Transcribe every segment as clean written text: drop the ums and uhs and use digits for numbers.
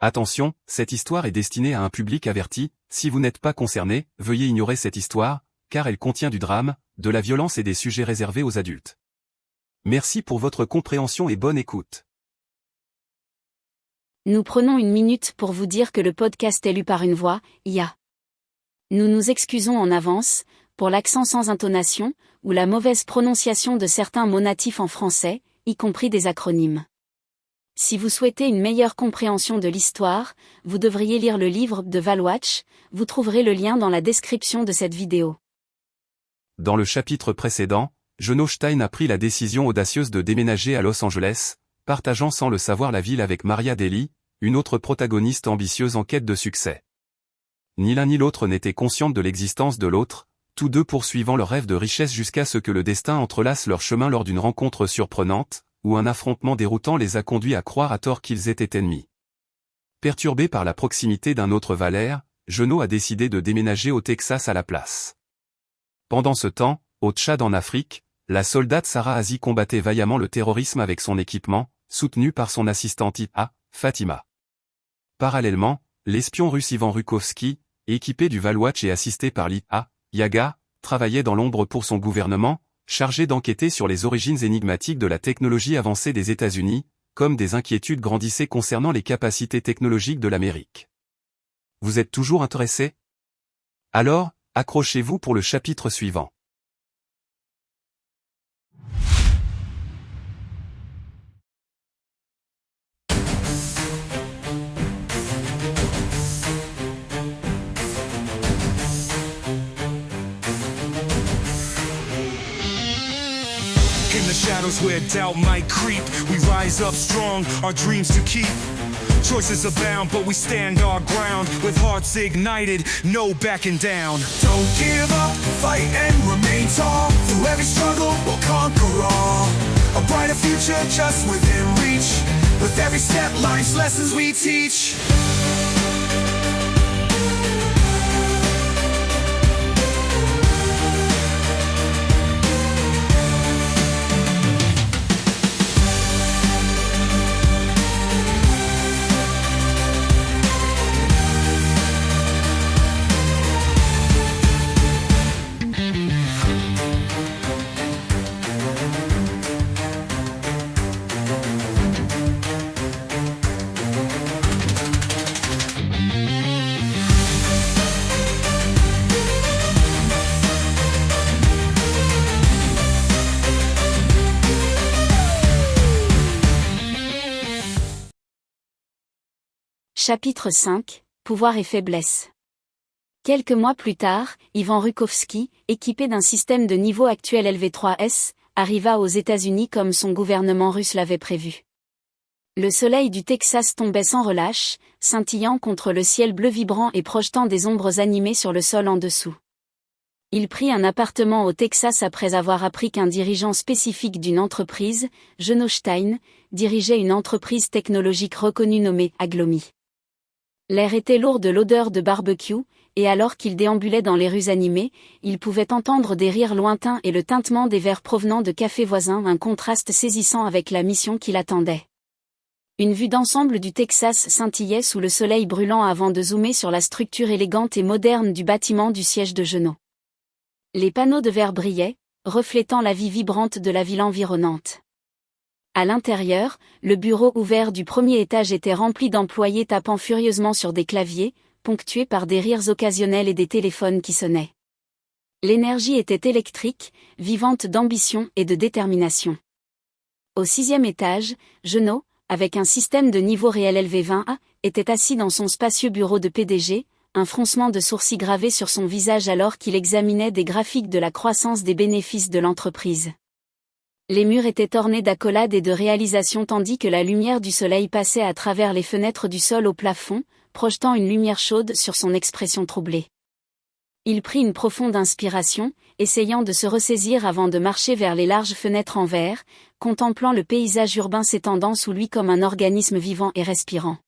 Attention, cette histoire est destinée à un public averti, si vous n'êtes pas concerné, veuillez ignorer cette histoire, car elle contient du drame, de la violence et des sujets réservés aux adultes. Merci pour votre compréhension et bonne écoute. Nous prenons une minute pour vous dire que le podcast est lu par une voix, IA. Nous nous excusons en avance, pour l'accent sans intonation, ou la mauvaise prononciation de certains mots natifs en français, y compris des acronymes. Si vous souhaitez une meilleure compréhension de l'histoire, vous devriez lire le livre de Valwatch, vous trouverez le lien dans la description de cette vidéo. Dans le chapitre précédent, Jono Stein a pris la décision audacieuse de déménager à Los Angeles, partageant sans le savoir la ville avec Maria Daly, une autre protagoniste ambitieuse en quête de succès. Ni l'un ni l'autre n'étaient conscientes de l'existence de l'autre, tous deux poursuivant leur rêve de richesse jusqu'à ce que le destin entrelace leur chemin lors d'une rencontre surprenante, où un affrontement déroutant les a conduits à croire à tort qu'ils étaient ennemis. Perturbé par la proximité d'un autre Valère, Jono a décidé de déménager au Texas à la place. Pendant ce temps, au Tchad en Afrique, la soldate Sarah Azi combattait vaillamment le terrorisme avec son équipement, soutenue par son assistante IA, Fatima. Parallèlement, l'espion russe Ivan Rukovski, équipé du Valwatch et assisté par l'IA, Yaga, travaillait dans l'ombre pour son gouvernement, chargé d'enquêter sur les origines énigmatiques de la technologie avancée des États-Unis, comme des inquiétudes grandissaient concernant les capacités technologiques de l'Amérique. Vous êtes toujours intéressé? Alors, accrochez-vous pour le chapitre suivant. In the shadows where doubt might creep, we rise up strong, our dreams to keep. Choices abound, but we stand our ground, with hearts ignited, no backing down. Don't give up, fight and remain tall. Through every struggle, we'll conquer all. A brighter future just within reach. With every step, life's lessons we teach. Chapitre 5, Pouvoir et faiblesse. Quelques mois plus tard, Ivan Rukovski, équipé d'un système de niveau actuel LV3S, arriva aux États-Unis comme son gouvernement russe l'avait prévu. Le soleil du Texas tombait sans relâche, scintillant contre le ciel bleu vibrant et projetant des ombres animées sur le sol en dessous. Il prit un appartement au Texas après avoir appris qu'un dirigeant spécifique d'une entreprise, Jono Stein, dirigeait une entreprise technologique reconnue nommée Aglomi. L'air était lourd de l'odeur de barbecue, et alors qu'il déambulait dans les rues animées, il pouvait entendre des rires lointains et le tintement des verres provenant de cafés voisins, un contraste saisissant avec la mission qui l'attendait. Une vue d'ensemble du Texas scintillait sous le soleil brûlant avant de zoomer sur la structure élégante et moderne du bâtiment du siège de Jono. Les panneaux de verre brillaient, reflétant la vie vibrante de la ville environnante. À l'intérieur, le bureau ouvert du premier étage était rempli d'employés tapant furieusement sur des claviers, ponctués par des rires occasionnels et des téléphones qui sonnaient. L'énergie était électrique, vivante d'ambition et de détermination. Au 6e étage, Jono, avec un système de niveau réel LV20A, était assis dans son spacieux bureau de PDG, un froncement de sourcils gravé sur son visage alors qu'il examinait des graphiques de la croissance des bénéfices de l'entreprise. Les murs étaient ornés d'accolades et de réalisations tandis que la lumière du soleil passait à travers les fenêtres du sol au plafond, projetant une lumière chaude sur son expression troublée. Il prit une profonde inspiration, essayant de se ressaisir avant de marcher vers les larges fenêtres en verre, contemplant le paysage urbain s'étendant sous lui comme un organisme vivant et respirant.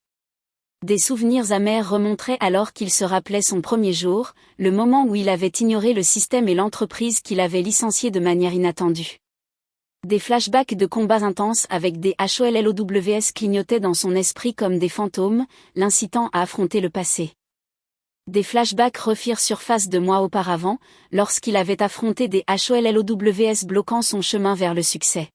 Des souvenirs amers remonteraient alors qu'il se rappelait son premier jour, le moment où il avait ignoré le système et l'entreprise qu'il avait licencié de manière inattendue. Des flashbacks de combats intenses avec des HOLLOWS clignotaient dans son esprit comme des fantômes, l'incitant à affronter le passé. Des flashbacks refirent surface 2 mois auparavant, lorsqu'il avait affronté des HOLLOWS bloquant son chemin vers le succès.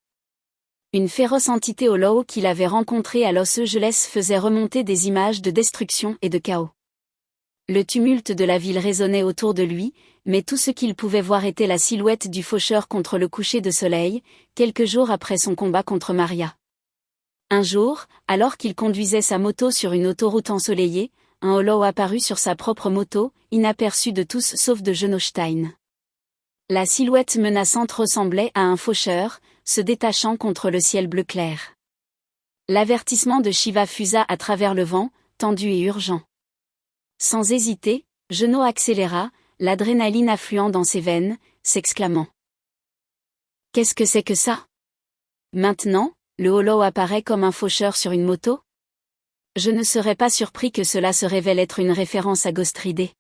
Une féroce entité hollow qu'il avait rencontrée à Los Angeles faisait remonter des images de destruction et de chaos. Le tumulte de la ville résonnait autour de lui, mais tout ce qu'il pouvait voir était la silhouette du faucheur contre le coucher de soleil, quelques jours après son combat contre Maria. Un jour, alors qu'il conduisait sa moto sur une autoroute ensoleillée, un hollow apparut sur sa propre moto, inaperçu de tous sauf de Stein. La silhouette menaçante ressemblait à un faucheur, se détachant contre le ciel bleu clair. L'avertissement de Shiva fusa à travers le vent, tendu et urgent. Sans hésiter, Geno accéléra, l'adrénaline affluant dans ses veines, s'exclamant. « Qu'est-ce que c'est que ça ? Maintenant, le hollow apparaît comme un faucheur sur une moto ? Je ne serais pas surpris que cela se révèle être une référence à Ghost Rider. »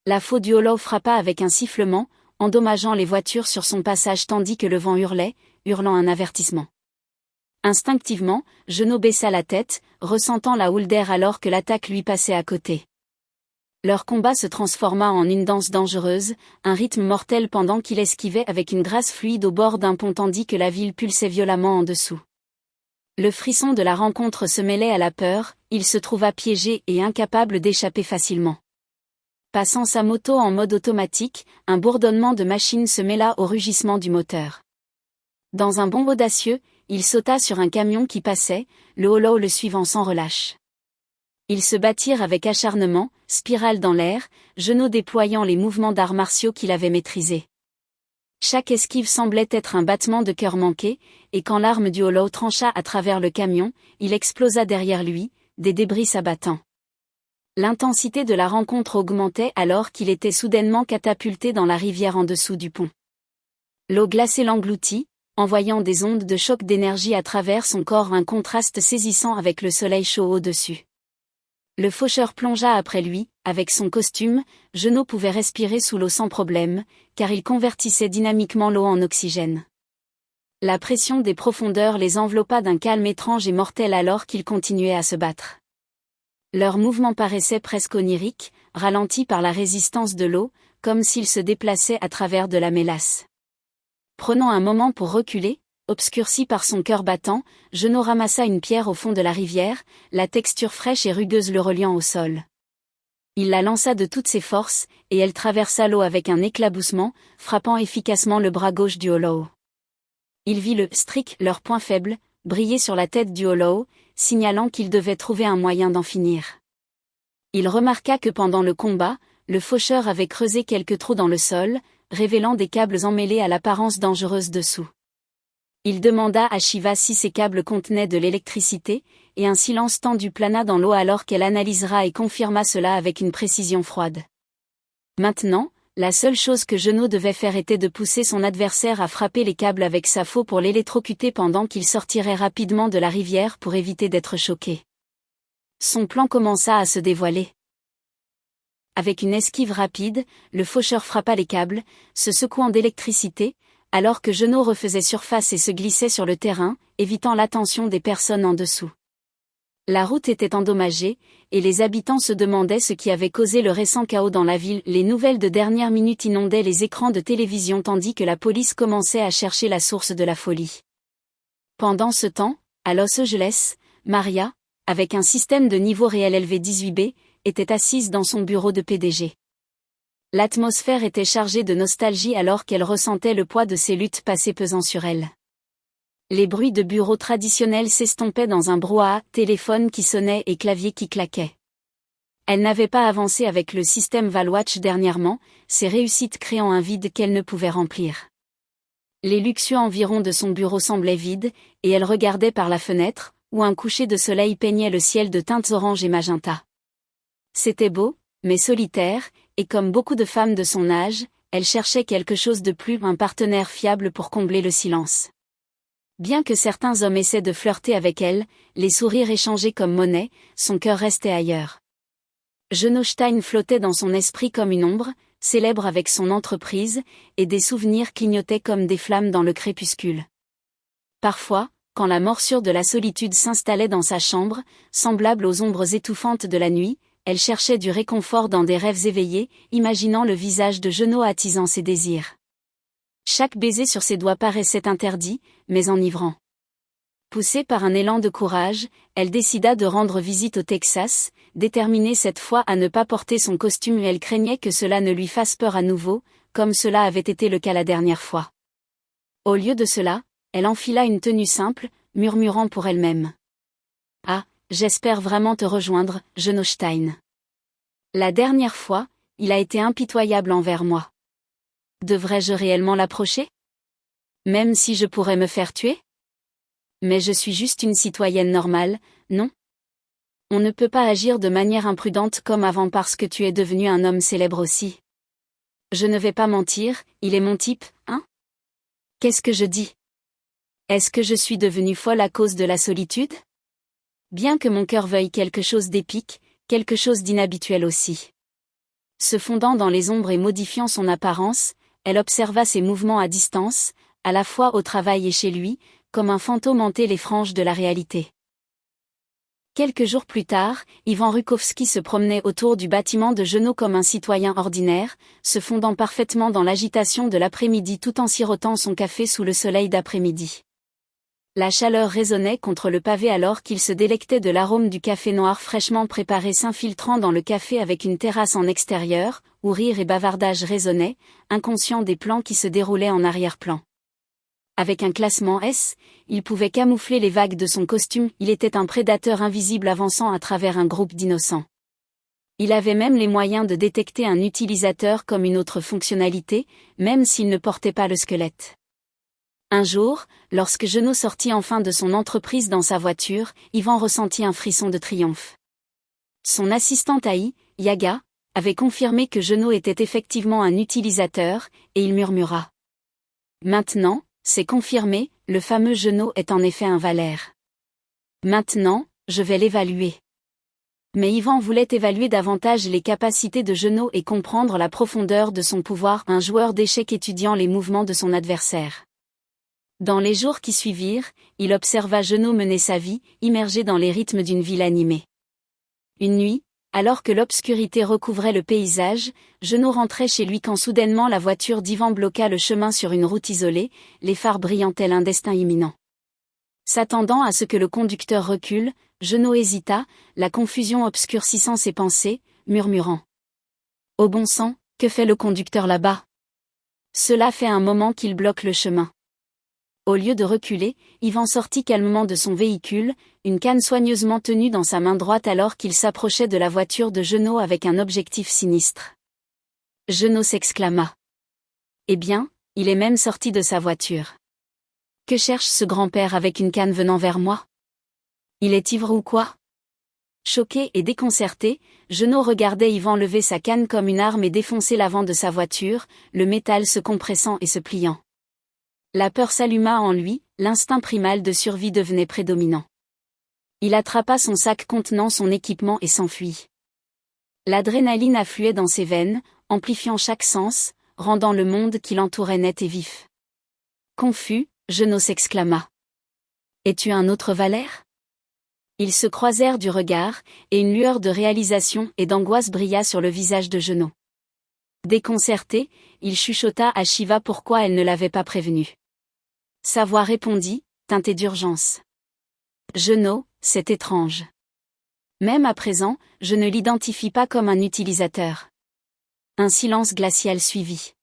La faux du hollow frappa avec un sifflement, endommageant les voitures sur son passage tandis que le vent hurlait, hurlant un avertissement. Instinctivement, Geno baissa la tête, ressentant la houle d'air alors que l'attaque lui passait à côté. Leur combat se transforma en une danse dangereuse, un rythme mortel pendant qu'il esquivait avec une grâce fluide au bord d'un pont tandis que la ville pulsait violemment en dessous. Le frisson de la rencontre se mêlait à la peur, il se trouva piégé et incapable d'échapper facilement. Passant sa moto en mode automatique, un bourdonnement de machine se mêla au rugissement du moteur. Dans un bond audacieux, il sauta sur un camion qui passait, le hollow le suivant sans relâche. Ils se battirent avec acharnement, spirale dans l'air, Geno déployant les mouvements d'arts martiaux qu'il avait maîtrisés. Chaque esquive semblait être un battement de cœur manqué, et quand l'arme du hollow trancha à travers le camion, il explosa derrière lui, des débris s'abattant. L'intensité de la rencontre augmentait alors qu'il était soudainement catapulté dans la rivière en dessous du pont. L'eau glacée l'engloutit, envoyant des ondes de choc d'énergie à travers son corps, un contraste saisissant avec le soleil chaud au-dessus. Le faucheur plongea après lui, avec son costume, Geno pouvait respirer sous l'eau sans problème, car il convertissait dynamiquement l'eau en oxygène. La pression des profondeurs les enveloppa d'un calme étrange et mortel alors qu'ils continuaient à se battre. Leurs mouvements paraissaient presque oniriques, ralentis par la résistance de l'eau, comme s'ils se déplaçaient à travers de la mélasse. Prenant un moment pour reculer, obscurci par son cœur battant, Geno ramassa une pierre au fond de la rivière, la texture fraîche et rugueuse le reliant au sol. Il la lança de toutes ses forces, et elle traversa l'eau avec un éclaboussement, frappant efficacement le bras gauche du hollow. Il vit le strick, leur point faible, briller sur la tête du hollow, signalant qu'il devait trouver un moyen d'en finir. Il remarqua que pendant le combat, le faucheur avait creusé quelques trous dans le sol, révélant des câbles emmêlés à l'apparence dangereuse dessous. Il demanda à Shiva si ces câbles contenaient de l'électricité, et un silence tendu plana dans l'eau alors qu'elle analysera et confirma cela avec une précision froide. Maintenant, la seule chose que Geno devait faire était de pousser son adversaire à frapper les câbles avec sa faux pour l'électrocuter pendant qu'il sortirait rapidement de la rivière pour éviter d'être choqué. Son plan commença à se dévoiler. Avec une esquive rapide, le faucheur frappa les câbles, se secouant d'électricité, alors que Geno refaisait surface et se glissait sur le terrain, évitant l'attention des personnes en dessous. La route était endommagée, et les habitants se demandaient ce qui avait causé le récent chaos dans la ville. Les nouvelles de dernière minute inondaient les écrans de télévision tandis que la police commençait à chercher la source de la folie. Pendant ce temps, à Los Angeles, Maria, avec un système de niveau réel élevé 18B, était assise dans son bureau de PDG. L'atmosphère était chargée de nostalgie alors qu'elle ressentait le poids de ses luttes passées pesant sur elle. Les bruits de bureau traditionnels s'estompaient dans un brouhaha, téléphone qui sonnait et clavier qui claquait. Elle n'avait pas avancé avec le système Valwatch dernièrement, ses réussites créant un vide qu'elle ne pouvait remplir. Les luxueux environs de son bureau semblaient vides, et elle regardait par la fenêtre, où un coucher de soleil peignait le ciel de teintes orange et magenta. C'était beau, mais solitaire, et comme beaucoup de femmes de son âge, elle cherchait quelque chose de plus, un partenaire fiable pour combler le silence. Bien que certains hommes essaient de flirter avec elle, les sourires échangés comme monnaie, son cœur restait ailleurs. Geno Stein flottait dans son esprit comme une ombre, célèbre avec son entreprise, et des souvenirs clignotaient comme des flammes dans le crépuscule. Parfois, quand la morsure de la solitude s'installait dans sa chambre, semblable aux ombres étouffantes de la nuit, elle cherchait du réconfort dans des rêves éveillés, imaginant le visage de Jeannot attisant ses désirs. Chaque baiser sur ses doigts paraissait interdit, mais enivrant. Poussée par un élan de courage, elle décida de rendre visite au Texas, déterminée cette fois à ne pas porter son costume et elle craignait que cela ne lui fasse peur à nouveau, comme cela avait été le cas la dernière fois. Au lieu de cela, elle enfila une tenue simple, murmurant pour elle-même. « Ah, j'espère vraiment te rejoindre, Jeannot Stein. La dernière fois, il a été impitoyable envers moi. Devrais-je réellement l'approcher? Même si je pourrais me faire tuer? Mais je suis juste une citoyenne normale, non? On ne peut pas agir de manière imprudente comme avant parce que tu es devenu un homme célèbre aussi. Je ne vais pas mentir, il est mon type, hein? Qu'est-ce que je dis? Est-ce que je suis devenue folle à cause de la solitude? Bien que mon cœur veuille quelque chose d'épique, quelque chose d'inhabituel aussi. Se fondant dans les ombres et modifiant son apparence, elle observa ses mouvements à distance, à la fois au travail et chez lui, comme un fantôme hantait les franges de la réalité. Quelques jours plus tard, Ivan Rukovski se promenait autour du bâtiment de Jeannot comme un citoyen ordinaire, se fondant parfaitement dans l'agitation de l'après-midi tout en sirotant son café sous le soleil d'après-midi. La chaleur résonnait contre le pavé alors qu'il se délectait de l'arôme du café noir fraîchement préparé s'infiltrant dans le café avec une terrasse en extérieur, où rire et bavardage résonnaient, inconscient des plans qui se déroulaient en arrière-plan. Avec un classement S, il pouvait camoufler les vagues de son costume, il était un prédateur invisible avançant à travers un groupe d'innocents. Il avait même les moyens de détecter un utilisateur comme une autre fonctionnalité, même s'il ne portait pas le squelette. Un jour, lorsque Jeannot sortit enfin de son entreprise dans sa voiture, Ivan ressentit un frisson de triomphe. Son assistante AI, Yaga, avait confirmé que Jeannot était effectivement un utilisateur, et il murmura. Maintenant, c'est confirmé, le fameux Jeannot est en effet un Valère. Maintenant, je vais l'évaluer. Mais Ivan voulait évaluer davantage les capacités de Jeannot et comprendre la profondeur de son pouvoir, un joueur d'échecs étudiant les mouvements de son adversaire. Dans les jours qui suivirent, il observa Jeannot mener sa vie, immergé dans les rythmes d'une ville animée. Une nuit, alors que l'obscurité recouvrait le paysage, Jeannot rentrait chez lui quand soudainement la voiture d'Ivan bloqua le chemin sur une route isolée, les phares brillant tel un destin imminent. S'attendant à ce que le conducteur recule, Jeannot hésita, la confusion obscurcissant ses pensées, murmurant. « Au bon sang, que fait le conducteur là-bas? Cela fait un moment qu'il bloque le chemin. » Au lieu de reculer, Ivan sortit calmement de son véhicule, une canne soigneusement tenue dans sa main droite alors qu'il s'approchait de la voiture de Jeannot avec un objectif sinistre. Jeannot s'exclama. Eh bien, il est même sorti de sa voiture. Que cherche ce grand-père avec une canne venant vers moi? Il est ivre ou quoi? Choqué et déconcerté, Jeannot regardait Ivan lever sa canne comme une arme et défoncer l'avant de sa voiture, le métal se compressant et se pliant. La peur s'alluma en lui, l'instinct primal de survie devenait prédominant. Il attrapa son sac contenant son équipement et s'enfuit. L'adrénaline affluait dans ses veines, amplifiant chaque sens, rendant le monde qui l'entourait net et vif. Confus, Jeannot s'exclama. « Es-tu un autre Valère ?» Ils se croisèrent du regard, et une lueur de réalisation et d'angoisse brilla sur le visage de Jeannot. Déconcerté, il chuchota à Shiva pourquoi elle ne l'avait pas prévenu. Sa voix répondit, teintée d'urgence. « Jeannot, c'est étrange. Même à présent, je ne l'identifie pas comme un utilisateur. » Un silence glacial suivit.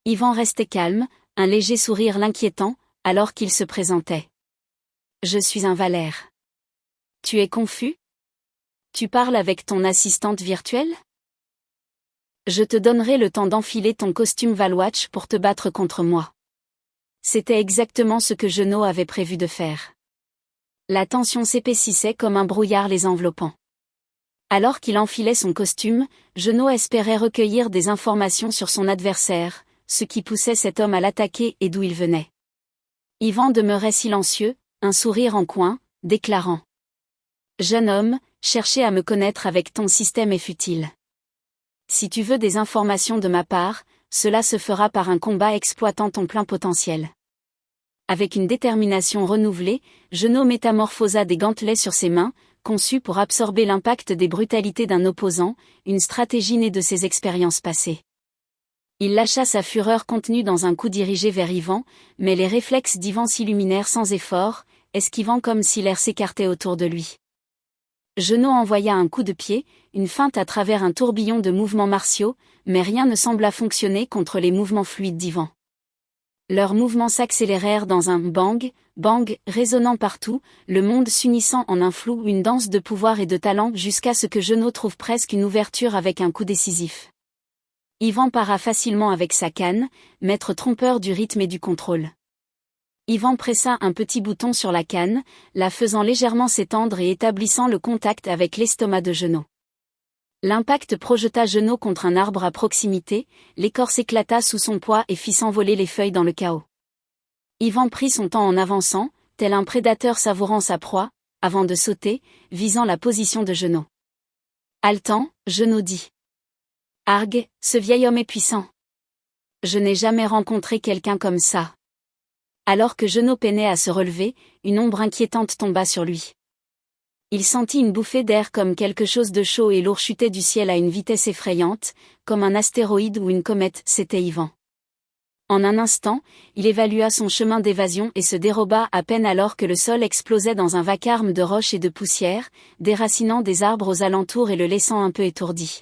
Ivan restait calme, un léger sourire l'inquiétant, alors qu'il se présentait. « Je suis un Valère. »« Tu es confus? Tu parles avec ton assistante virtuelle? Je te donnerai le temps d'enfiler ton costume Valwatch pour te battre contre moi. » C'était exactement ce que Jeannot avait prévu de faire. La tension s'épaississait comme un brouillard les enveloppant. Alors qu'il enfilait son costume, Jeannot espérait recueillir des informations sur son adversaire, ce qui poussait cet homme à l'attaquer et d'où il venait. Ivan demeurait silencieux, un sourire en coin, déclarant. « Jeune homme, chercher à me connaître avec ton système est futile. Si tu veux des informations de ma part, cela se fera par un combat exploitant ton plein potentiel. Avec une détermination renouvelée, Genô métamorphosa des gantelets sur ses mains, conçus pour absorber l'impact des brutalités d'un opposant, une stratégie née de ses expériences passées. Il lâcha sa fureur contenue dans un coup dirigé vers Yvan, mais les réflexes d'Yvan s'illuminèrent sans effort, esquivant comme si l'air s'écartait autour de lui. Genô envoya un coup de pied, une feinte à travers un tourbillon de mouvements martiaux, mais rien ne sembla fonctionner contre les mouvements fluides d'Yvan. Leurs mouvements s'accélérèrent dans un bang, bang, résonnant partout, le monde s'unissant en un flou, une danse de pouvoir et de talent jusqu'à ce que Genô trouve presque une ouverture avec un coup décisif. Yvan para facilement avec sa canne, maître trompeur du rythme et du contrôle. Yvan pressa un petit bouton sur la canne, la faisant légèrement s'étendre et établissant le contact avec l'estomac de Genô. L'impact projeta Genô contre un arbre à proximité, l'écorce éclata sous son poids et fit s'envoler les feuilles dans le chaos. Yvan prit son temps en avançant, tel un prédateur savourant sa proie, avant de sauter, visant la position de Genô. Haletant, Genô dit. Argue, ce vieil homme est puissant. Je n'ai jamais rencontré quelqu'un comme ça. Alors que Genô peinait à se relever, une ombre inquiétante tomba sur lui. Il sentit une bouffée d'air comme quelque chose de chaud et lourd chutait du ciel à une vitesse effrayante, comme un astéroïde ou une comète, c'était Yvan. En un instant, il évalua son chemin d'évasion et se déroba à peine alors que le sol explosait dans un vacarme de roches et de poussière, déracinant des arbres aux alentours et le laissant un peu étourdi.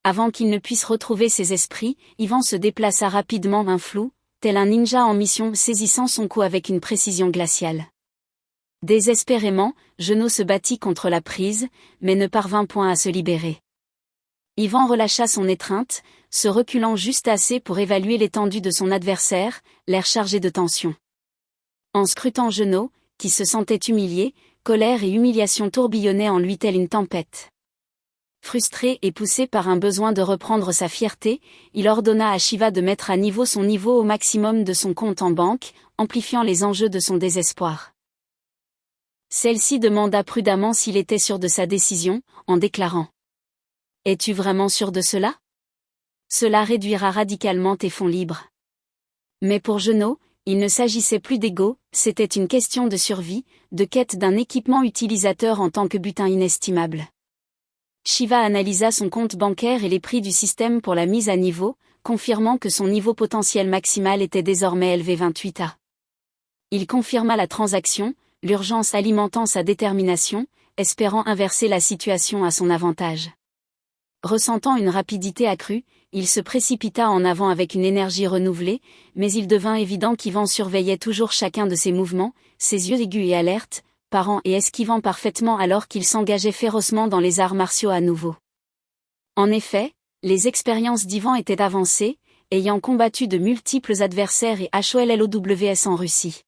Avant qu'il ne puisse retrouver ses esprits, Yvan se déplaça rapidement un flou, tel un ninja en mission saisissant son coup avec une précision glaciale. Désespérément, Genô se battit contre la prise, mais ne parvint point à se libérer. Yvan relâcha son étreinte, se reculant juste assez pour évaluer l'étendue de son adversaire, l'air chargé de tension. En scrutant Genô, qui se sentait humilié, colère et humiliation tourbillonnaient en lui telle une tempête. Frustré et poussé par un besoin de reprendre sa fierté, il ordonna à Shiva de mettre à niveau son niveau au maximum de son compte en banque, amplifiant les enjeux de son désespoir. Celle-ci demanda prudemment s'il était sûr de sa décision, en déclarant « Es-tu vraiment sûr de cela ? Cela réduira radicalement tes fonds libres. » Mais pour Genô, il ne s'agissait plus d'ego, c'était une question de survie, de quête d'un équipement utilisateur en tant que butin inestimable. Shiva analysa son compte bancaire et les prix du système pour la mise à niveau, confirmant que son niveau potentiel maximal était désormais élevé 28A. Il confirma la transaction, l'urgence alimentant sa détermination, espérant inverser la situation à son avantage. Ressentant une rapidité accrue, il se précipita en avant avec une énergie renouvelée, mais il devint évident qu'Yvan surveillait toujours chacun de ses mouvements, ses yeux aigus et alertes, parant et esquivant parfaitement alors qu'il s'engageait férocement dans les arts martiaux à nouveau. En effet, les expériences d'Yvan étaient avancées, ayant combattu de multiples adversaires et HOLLOWS en Russie.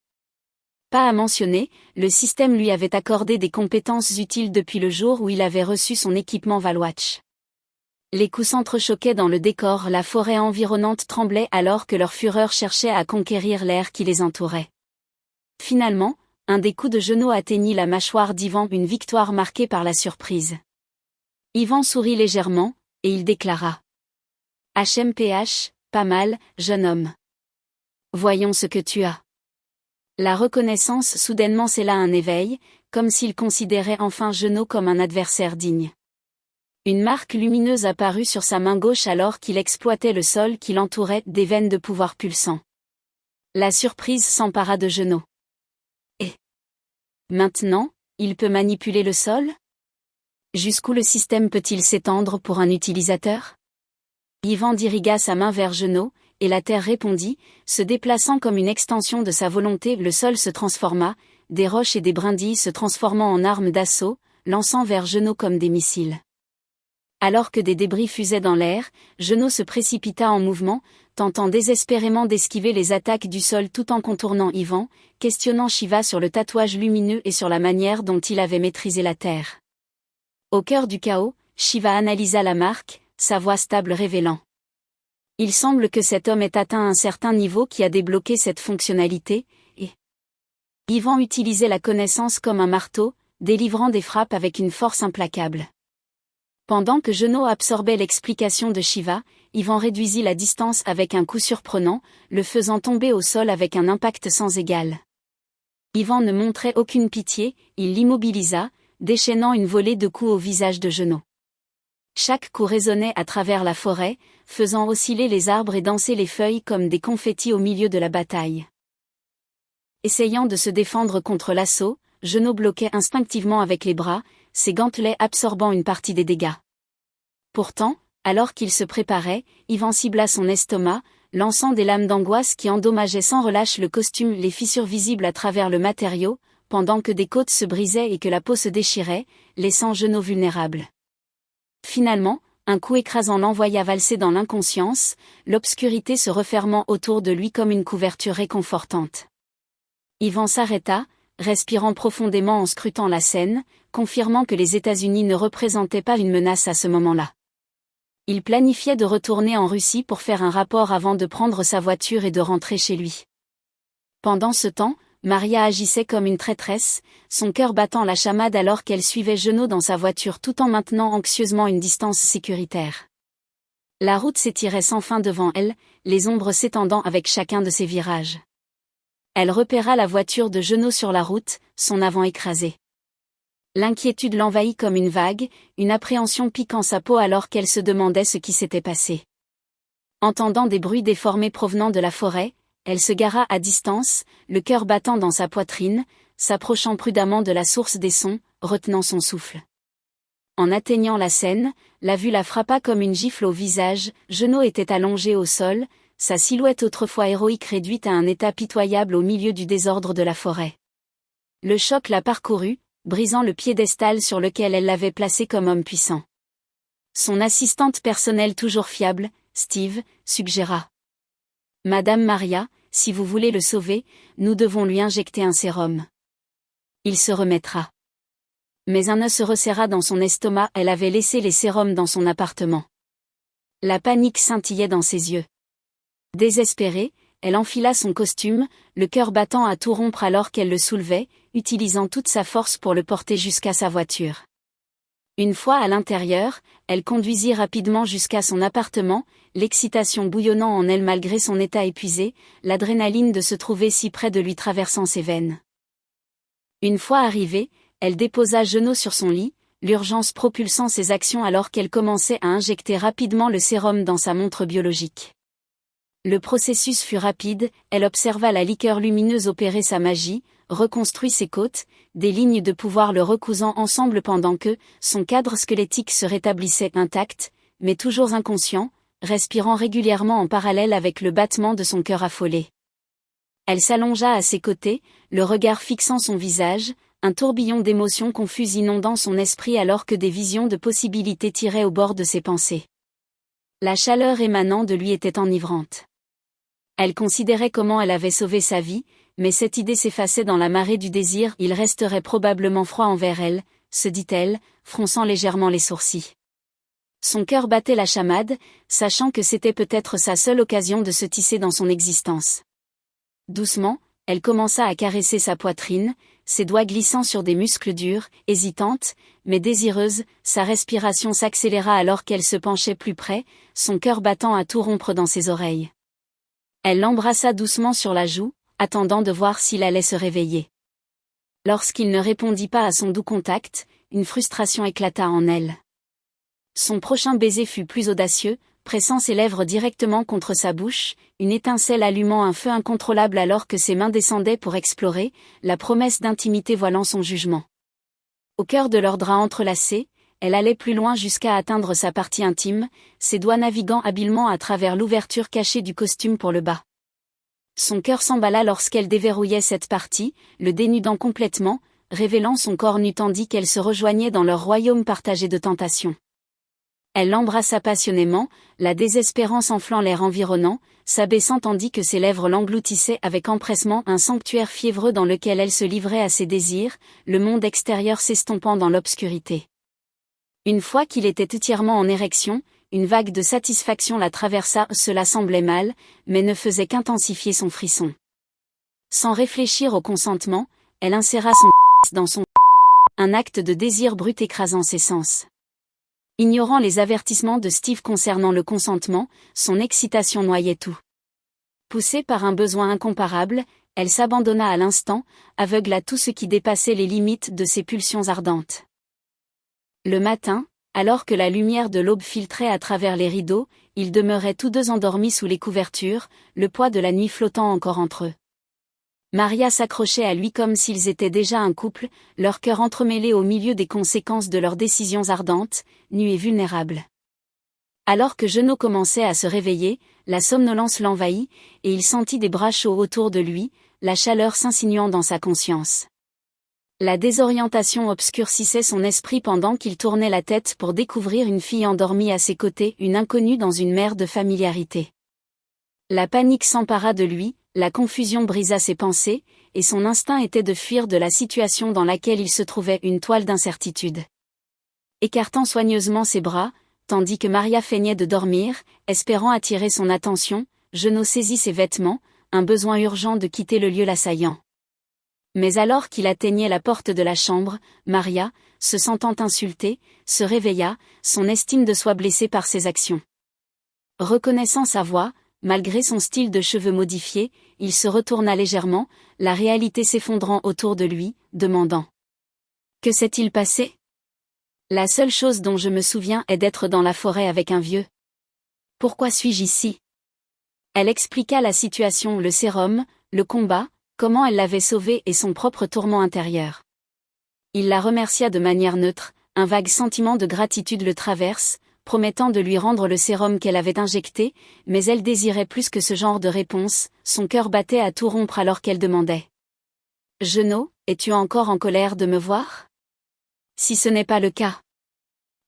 Pas à mentionner, le système lui avait accordé des compétences utiles depuis le jour où il avait reçu son équipement Valwatch. Les coups s'entrechoquaient dans le décor, la forêt environnante tremblait alors que leur fureur cherchait à conquérir l'air qui les entourait. Finalement, un des coups de Genô atteignit la mâchoire d'Yvan, une victoire marquée par la surprise. Yvan sourit légèrement, et il déclara « HMPH, pas mal, jeune homme. Voyons ce que tu as. » La reconnaissance soudainement scella un éveil, comme s'il considérait enfin Genô comme un adversaire digne. Une marque lumineuse apparut sur sa main gauche alors qu'il exploitait le sol qui l'entourait, des veines de pouvoir pulsant. La surprise s'empara de Genô. Et maintenant, il peut manipuler le sol ? Jusqu'où le système peut-il s'étendre pour un utilisateur ? Yvan dirigua sa main vers Genô, et la terre répondit, se déplaçant comme une extension de sa volonté. Le sol se transforma, des roches et des brindilles se transformant en armes d'assaut, lançant vers Genô comme des missiles. Alors que des débris fusaient dans l'air, Genô se précipita en mouvement, tentant désespérément d'esquiver les attaques du sol tout en contournant Yvan, questionnant Shiva sur le tatouage lumineux et sur la manière dont il avait maîtrisé la terre. Au cœur du chaos, Shiva analysa la marque, sa voix stable révélant. Il semble que cet homme ait atteint un certain niveau qui a débloqué cette fonctionnalité, et Yvan utilisait la connaissance comme un marteau, délivrant des frappes avec une force implacable. Pendant que Genô absorbait l'explication de Shiva, Yvan réduisit la distance avec un coup surprenant, le faisant tomber au sol avec un impact sans égal. Yvan ne montrait aucune pitié, il l'immobilisa, déchaînant une volée de coups au visage de Jeannot. Chaque coup résonnait à travers la forêt, faisant osciller les arbres et danser les feuilles comme des confettis au milieu de la bataille. Essayant de se défendre contre l'assaut, Jeannot bloquait instinctivement avec les bras, ses gantelets absorbant une partie des dégâts. Pourtant, alors qu'il se préparait, Yvan cibla son estomac, lançant des lames d'angoisse qui endommageaient sans relâche le costume, les fissures visibles à travers le matériau, pendant que des côtes se brisaient et que la peau se déchirait, laissant Jeannot vulnérable. Finalement, un coup écrasant l'envoya valser dans l'inconscience, l'obscurité se refermant autour de lui comme une couverture réconfortante. Yvan s'arrêta, respirant profondément en scrutant la scène, confirmant que les États-Unis ne représentaient pas une menace à ce moment-là. Il planifiait de retourner en Russie pour faire un rapport avant de prendre sa voiture et de rentrer chez lui. Pendant ce temps, Maria agissait comme une traîtresse, son cœur battant la chamade alors qu'elle suivait Jeannot dans sa voiture tout en maintenant anxieusement une distance sécuritaire. La route s'étirait sans fin devant elle, les ombres s'étendant avec chacun de ses virages. Elle repéra la voiture de Jeannot sur la route, son avant écrasé. L'inquiétude l'envahit comme une vague, une appréhension piquant sa peau alors qu'elle se demandait ce qui s'était passé. Entendant des bruits déformés provenant de la forêt, elle se gara à distance, le cœur battant dans sa poitrine, s'approchant prudemment de la source des sons, retenant son souffle. En atteignant la scène, la vue la frappa comme une gifle au visage, Jeannot était allongé au sol, sa silhouette autrefois héroïque réduite à un état pitoyable au milieu du désordre de la forêt. Le choc la parcourut, brisant le piédestal sur lequel elle l'avait placé comme homme puissant. Son assistante personnelle toujours fiable, Steve, suggéra. « Madame Maria, si vous voulez le sauver, nous devons lui injecter un sérum. Il se remettra. » Mais un nœud se resserra dans son estomac, elle avait laissé les sérums dans son appartement. La panique scintillait dans ses yeux. Désespérée, elle enfila son costume, le cœur battant à tout rompre alors qu'elle le soulevait, utilisant toute sa force pour le porter jusqu'à sa voiture. Une fois à l'intérieur, elle conduisit rapidement jusqu'à son appartement, l'excitation bouillonnant en elle malgré son état épuisé, l'adrénaline de se trouver si près de lui traversant ses veines. Une fois arrivée, elle déposa Jeannot sur son lit, l'urgence propulsant ses actions alors qu'elle commençait à injecter rapidement le sérum dans sa montre biologique. Le processus fut rapide, elle observa la liqueur lumineuse opérer sa magie, reconstruit ses côtes, des lignes de pouvoir le recousant ensemble pendant que, son cadre squelettique se rétablissait intact, mais toujours inconscient, respirant régulièrement en parallèle avec le battement de son cœur affolé. Elle s'allongea à ses côtés, le regard fixant son visage, un tourbillon d'émotions confuses inondant son esprit alors que des visions de possibilités tiraient au bord de ses pensées. La chaleur émanant de lui était enivrante. Elle considérait comment elle avait sauvé sa vie, mais cette idée s'effaçait dans la marée du désir, il resterait probablement froid envers elle, se dit-elle, fronçant légèrement les sourcils. Son cœur battait la chamade, sachant que c'était peut-être sa seule occasion de se tisser dans son existence. Doucement, elle commença à caresser sa poitrine, ses doigts glissant sur des muscles durs, hésitante, mais désireuse, sa respiration s'accéléra alors qu'elle se penchait plus près, son cœur battant à tout rompre dans ses oreilles. Elle l'embrassa doucement sur la joue, attendant de voir s'il allait se réveiller. Lorsqu'il ne répondit pas à son doux contact, une frustration éclata en elle. Son prochain baiser fut plus audacieux, pressant ses lèvres directement contre sa bouche, une étincelle allumant un feu incontrôlable alors que ses mains descendaient pour explorer, la promesse d'intimité voilant son jugement. Au cœur de leurs draps entrelacés, elle allait plus loin jusqu'à atteindre sa partie intime, ses doigts naviguant habilement à travers l'ouverture cachée du costume pour le bas. Son cœur s'emballa lorsqu'elle déverrouillait cette partie, le dénudant complètement, révélant son corps nu tandis qu'elle se rejoignait dans leur royaume partagé de tentations. Elle l'embrassa passionnément, la désespérance enflant l'air environnant, s'abaissant tandis que ses lèvres l'engloutissaient avec empressement, un sanctuaire fiévreux dans lequel elle se livrait à ses désirs, le monde extérieur s'estompant dans l'obscurité. Une fois qu'il était entièrement en érection, une vague de satisfaction la traversa, cela semblait mal, mais ne faisait qu'intensifier son frisson. Sans réfléchir au consentement, elle inséra son dans son un acte de désir brut écrasant ses sens. Ignorant les avertissements de Steve concernant le consentement, son excitation noyait tout. Poussée par un besoin incomparable, elle s'abandonna à l'instant, aveugle à tout ce qui dépassait les limites de ses pulsions ardentes. Le matin, alors que la lumière de l'aube filtrait à travers les rideaux, ils demeuraient tous deux endormis sous les couvertures, le poids de la nuit flottant encore entre eux. Maria s'accrochait à lui comme s'ils étaient déjà un couple, leur cœur entremêlé au milieu des conséquences de leurs décisions ardentes, nus et vulnérables. Alors que Jeannot commençait à se réveiller, la somnolence l'envahit, et il sentit des bras chauds autour de lui, la chaleur s'insinuant dans sa conscience. La désorientation obscurcissait son esprit pendant qu'il tournait la tête pour découvrir une fille endormie à ses côtés, une inconnue dans une mer de familiarité. La panique s'empara de lui, la confusion brisa ses pensées, et son instinct était de fuir de la situation dans laquelle il se trouvait, une toile d'incertitude. Écartant soigneusement ses bras, tandis que Maria feignait de dormir, espérant attirer son attention, Jeannot saisit ses vêtements, un besoin urgent de quitter le lieu l'assaillant. Mais alors qu'il atteignait la porte de la chambre, Maria, se sentant insultée, se réveilla, son estime de soi blessée par ses actions. Reconnaissant sa voix, malgré son style de cheveux modifié, il se retourna légèrement, la réalité s'effondrant autour de lui, demandant : « Que s'est-il passé ? La seule chose dont je me souviens est d'être dans la forêt avec un vieux. Pourquoi suis-je ici ? » Elle expliqua la situation, le sérum, le combat, comment elle l'avait sauvé et son propre tourment intérieur. Il la remercia de manière neutre, un vague sentiment de gratitude le traverse, promettant de lui rendre le sérum qu'elle avait injecté, mais elle désirait plus que ce genre de réponse, son cœur battait à tout rompre alors qu'elle demandait : « Jeannot, es-tu encore en colère de me voir ? Si ce n'est pas le cas. »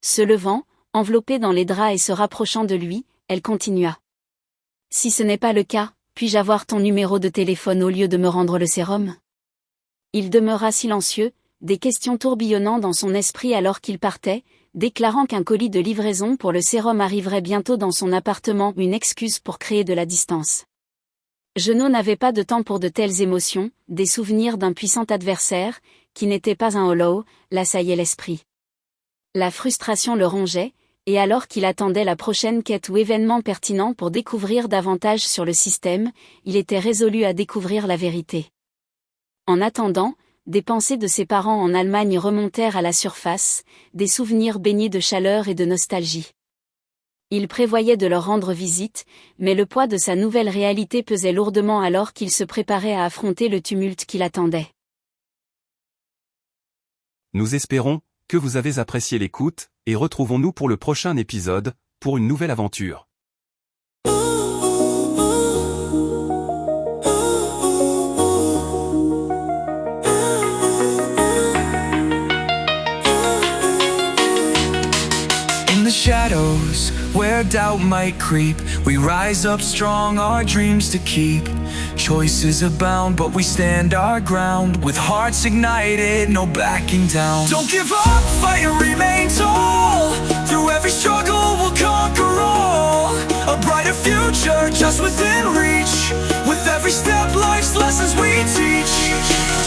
Se levant, enveloppée dans les draps et se rapprochant de lui, elle continua : « Si ce n'est pas le cas, puis-je avoir ton numéro de téléphone au lieu de me rendre le sérum ? » Il demeura silencieux, des questions tourbillonnant dans son esprit alors qu'il partait, déclarant qu'un colis de livraison pour le sérum arriverait bientôt dans son appartement, une excuse pour créer de la distance. Jeannot n'avait pas de temps pour de telles émotions, des souvenirs d'un puissant adversaire, qui n'était pas un hollow, l'assaillaient l'esprit. La frustration le rongeait, et alors qu'il attendait la prochaine quête ou événement pertinent pour découvrir davantage sur le système, il était résolu à découvrir la vérité. En attendant, des pensées de ses parents en Allemagne remontèrent à la surface, des souvenirs baignés de chaleur et de nostalgie. Il prévoyait de leur rendre visite, mais le poids de sa nouvelle réalité pesait lourdement alors qu'il se préparait à affronter le tumulte qui l'attendait. Nous espérons que vous avez apprécié l'écoute, et retrouvons-nous pour le prochain épisode, pour une nouvelle aventure. Shadows, where doubt might creep, we rise up strong, our dreams to keep. Choices abound, but we stand our ground, with hearts ignited, no backing down. Don't give up, fight and remain tall. Through every struggle we'll conquer all. A brighter future just within reach. With every step, life's lessons we teach.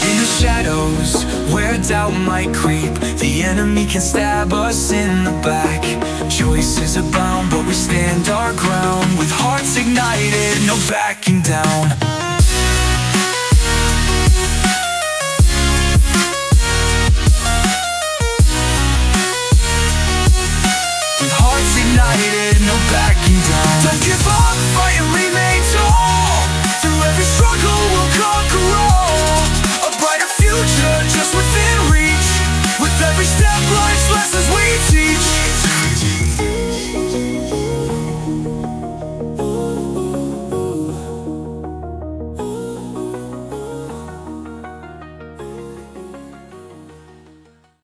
In the shadows, where doubt might creep, the enemy can stab us in the back. Choices abound, but we stand our ground, with hearts ignited, no backing down. With hearts ignited, no backing down. Don't give up, fight and remain